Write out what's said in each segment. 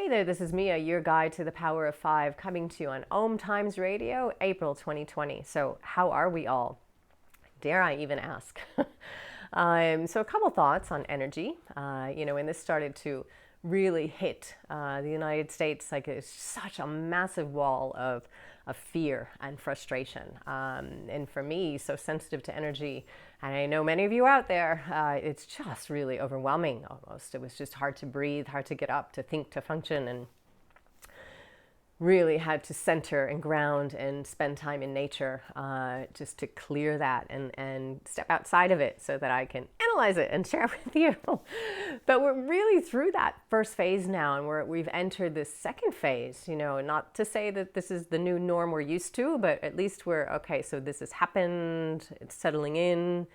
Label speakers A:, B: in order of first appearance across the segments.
A: Hey there, this is Mia, your guide to the power of five, coming to you on Om Times Radio, April 2020. So, how are we all? Dare I even ask? So, a couple thoughts on energy. When this started to really hit the United States, like it's such a massive wall of fear and frustration. And for me, so sensitive to energy, and I know many of you out there, it's just really overwhelming almost. It was just hard to breathe, hard to get up, to think, to function, and really had to center and ground and spend time in nature just to clear that and step outside of it so that I can analyze it and share it with you. But we're really through that first phase now, and we've entered this second phase, not to say that this is the new norm we're used to, but at least we're, okay, so this has happened, it's settling in.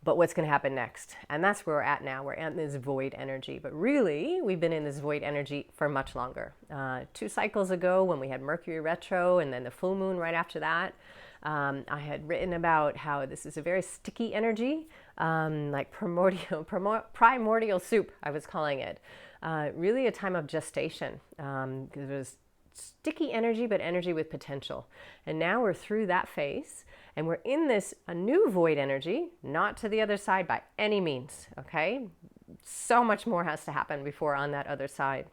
A: But what's going to happen next? And that's where we're at now. We're in this void energy. But really, we've been in this void energy for much longer. 2 cycles ago, when we had Mercury retro and then the full moon right after that, I had written about how this is a very sticky energy, like primordial soup, I was calling it. Really a time of gestation, because it was sticky energy, but energy with potential. And now we're through that phase. And we're in a new void energy, not to the other side by any means, okay? So much more has to happen before on that other side.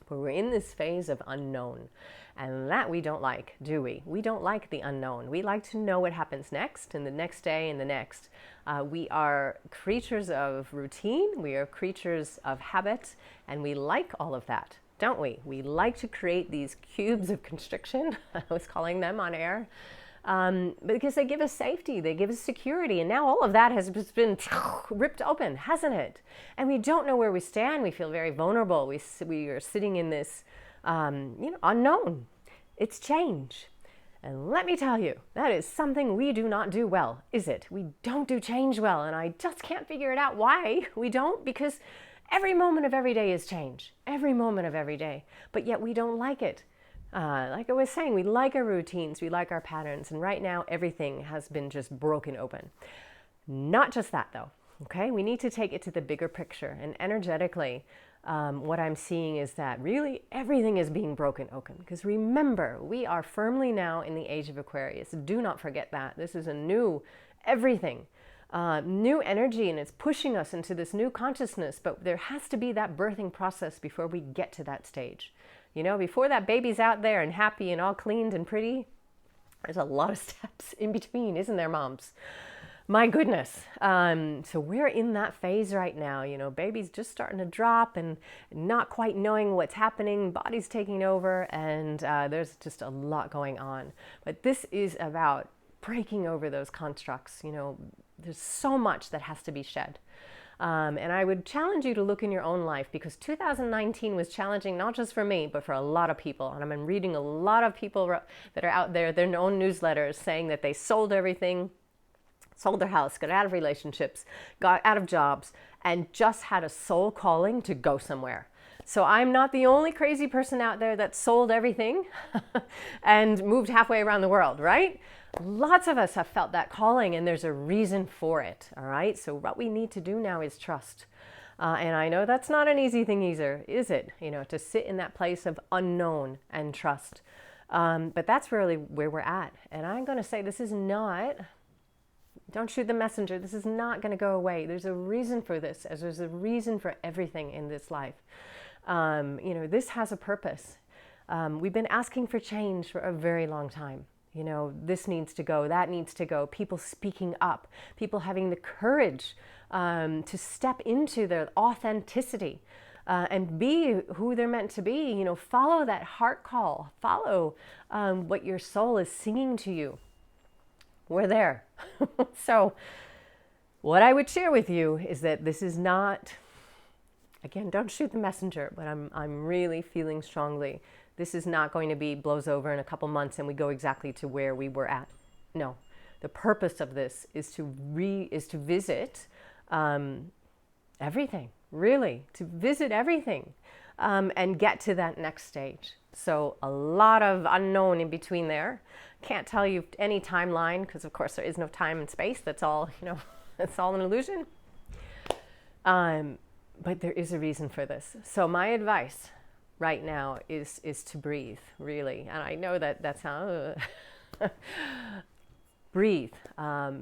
A: But we're in this phase of unknown. And that we don't like, do we? We don't like the unknown. We like to know what happens next and the next day and the next. We are creatures of routine. We are creatures of habit. And we like all of that, don't we? We like to create these cubes of constriction, I was calling them on air. Because they give us safety, they give us security, and now all of that has just been ripped open, hasn't it? And we don't know where we stand. We feel very vulnerable. We are sitting in this, unknown. It's change. And let me tell you, that is something we do not do well, is it? We don't do change well, and I just can't figure it out why we don't, because every moment of every day is change. Every moment of every day. But yet we don't like it. Like I was saying, we like our routines, we like our patterns, and right now everything has been just broken open. Not just that though, okay? We need to take it to the bigger picture, and energetically, what I'm seeing is that really everything is being broken open. Because remember, we are firmly now in the age of Aquarius. Do not forget that. This is a new everything. New energy, and it's pushing us into this new consciousness, but there has to be that birthing process before we get to that stage. Before that baby's out there and happy and all cleaned and pretty, there's a lot of steps in between, isn't there, moms? My goodness. So we're in that phase right now. Baby's just starting to drop and not quite knowing what's happening, body's taking over, and there's just a lot going on. But this is about breaking over those constructs. There's so much that has to be shed. And I would challenge you to look in your own life, because 2019 was challenging, not just for me, but for a lot of people. And I've been reading a lot of people that are out there, their own newsletters, saying that they sold everything, sold their house, got out of relationships, got out of jobs, and just had a soul calling to go somewhere. So I'm not the only crazy person out there that sold everything and moved halfway around the world, right? Lots of us have felt that calling, and there's a reason for it, all right? So what we need to do now is trust. And I know that's not an easy thing either, is it? To sit in that place of unknown and trust. But that's really where we're at. And I'm going to say this is not, don't shoot the messenger, this is not going to go away. There's a reason for this, as there's a reason for everything in this life. This has a purpose. We've been asking for change for a very long time. This needs to go, that needs to go. People speaking up, people having the courage to step into their authenticity and be who they're meant to be. Follow that heart call, follow what your soul is singing to you. We're there. So what I would share with you is that this is not, again, don't shoot the messenger, but I'm really feeling strongly. This is not going to be blows over in a couple months and we go exactly to where we were at. No, the purpose of this is to visit everything, really, to visit everything and get to that next stage. So a lot of unknown in between there. Can't tell you any timeline because, of course, there is no time and space. That's all, it's all an illusion. But there is a reason for this. So my advice, right now is to breathe, really. And I know that that's how breathe,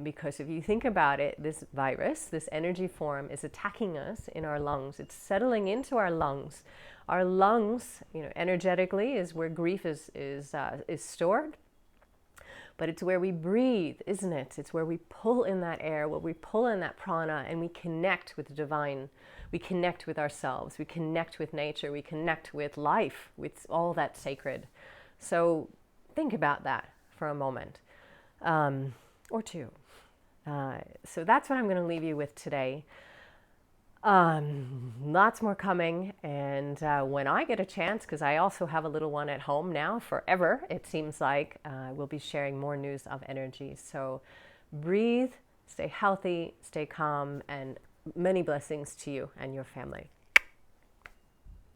A: because if you think about it, this virus, this energy form, is attacking us in our lungs. It's settling into our lungs. Our lungs, energetically, is where grief is stored. But it's where we breathe, isn't it? It's where we pull in that air, where we pull in that prana, and we connect with the divine. We connect with ourselves. We connect with nature. We connect with life, with all that's sacred. So think about that for a moment, or two. So that's what I'm going to leave you with today. Lots more coming, and when I get a chance, because I also have a little one at home now forever, it seems like, we'll be sharing more news of energy. So breathe, stay healthy, stay calm, and many blessings to you and your family.